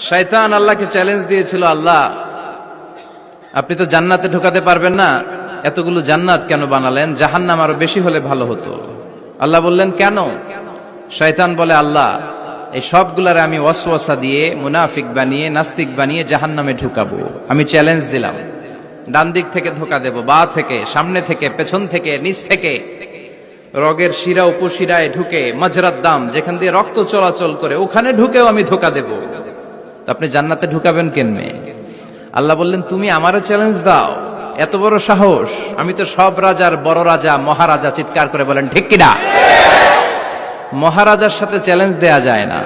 শয়তান আল্লাহকে চ্যালেঞ্জ দিয়েছিল, আল্লাহ আপনি তো জান্নাতে ঢোকাতে পারবেন না, এতগুলো জান্নাত কেন বানালেন? জাহান্নাম আরো বেশি হলে ভালো হতো। আল্লাহ বললেন কেন? শয়তান বলে, আল্লাহ এই সবগুলারে আমি ওয়াসওয়াসা দিয়ে মুনাফিক বানিয়ে নাস্তিক বানিয়ে জাহান্নামে ঢুকাবো। আমি চ্যালেঞ্জ দিলাম, ডান দিক থেকে ধোকা দেব, বা থেকে, সামনে থেকে, পেছন থেকে, নিচ থেকে, রগের শিরা উপশিরায় ঢুকে, মাজরাত দাম যেখান দিয়ে রক্ত চলাচল করে ওখানে ঢুকেও আমি ধোকা দেব। আপনি জান্নাতে ঢুকাবেন কেমনে? আল্লাহ বললেন, তুমি আমারও চ্যালেঞ্জ দাও, এত বড় সাহস? আমি তো সব রাজার বড় রাজা, মহারাজা। চিৎকার করে বলেন ঠিক কিনা? মহারাজার সাথে চ্যালেঞ্জ দেয়া যায় না।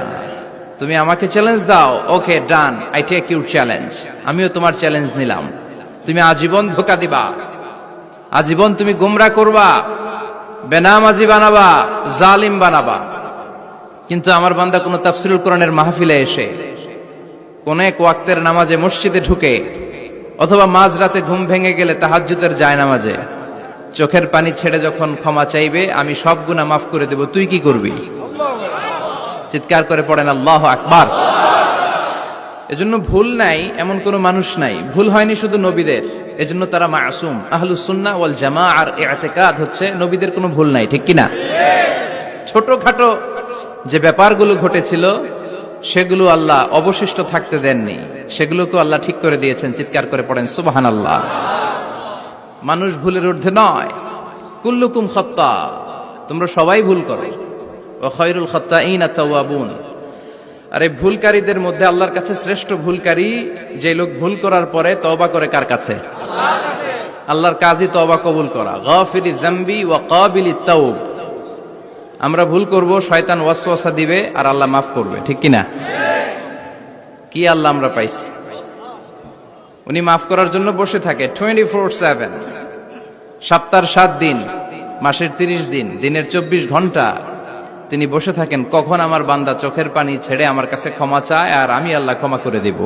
তুমি আমাকে চ্যালেঞ্জ দাও, ওকে ডান, আই টেক ইউর চ্যালেঞ্জ। আমিও তোমার চ্যালেঞ্জ নিলাম। তুমি আজীবন ধোকা দিবা, আজীবন তুমি গোমরা করবা, বেনামাজি বানাবা, জালিম বানাবা। কিন্তু আমার বান্দা কোন তাফসীরুল কোরআনের মাহফিলে এসে, কোন এক ওয়াক্তের নামাজে মসজিদে ঢুকে, অথবা মাঝরাতে ঘুম ভেঙে গেলে তাহাজ্জুদের জায়নামাজে চোখের পানি ছেড়ে যখন ক্ষমা চাইবে, আমি সব গুনাহ মাফ করে দেব, তুই কি করবি? চিৎকার করে পড়েন আল্লাহু আকবার। এজন্য ভুল নাই এমন কোন মানুষ নাই, ভুল হয়নি শুধু নবীদের, এজন্য তারা মাসুম। আহলুস সুন্নাহ ওয়াল জামাআর ইতিকাদ হচ্ছে নবীদের কোনো ভুল নাই, ঠিক কিনা? ছোটখাটো যে ব্যাপারগুলো ঘটেছিল সেগুলো আল্লাহ অবশিষ্ট থাকতে দেননি, সেগুলোকে আল্লাহ ঠিক করে দিয়েছেন। চিৎকার করে পড়েন সুবহানাল্লাহ। মানুষ ভুলের ঊর্ধ্বে নয়। কুল্লুকুম খাত্তা, তোমরা সবাই ভুল করো। ওয়া খায়রুল খাত্তাইনা তাওয়াবুন, আর এই ভুলকারীদের মধ্যে আল্লাহর কাছে শ্রেষ্ঠ ভুলকারী যে লোক ভুল করার পরে তওবা করে। কার কাছে? আল্লাহর কাছে। আল্লাহর কাজই তওবা কবুল করা। গাফিরিয যামবি ওয়া কাবিলিত তাওব। আমরা ভুল করব, শয়তান ওয়াসওয়াসা দিবে, আর আল্লাহ মাফ করবে, ঠিক কিনা? কি আল্লাহ আমরা পাইছি, উনি মাফ করার জন্য বসে থাকে 24/7। সপ্তাহের 7 দিন, মাসের 30 দিন, দিনের 24 ঘন্টা তিনি বসে থাকেন, কখন আমার বান্দা চোখের পানি ছেড়ে আমার কাছে ক্ষমা চায় আর আমি আল্লাহ ক্ষমা করে দেব।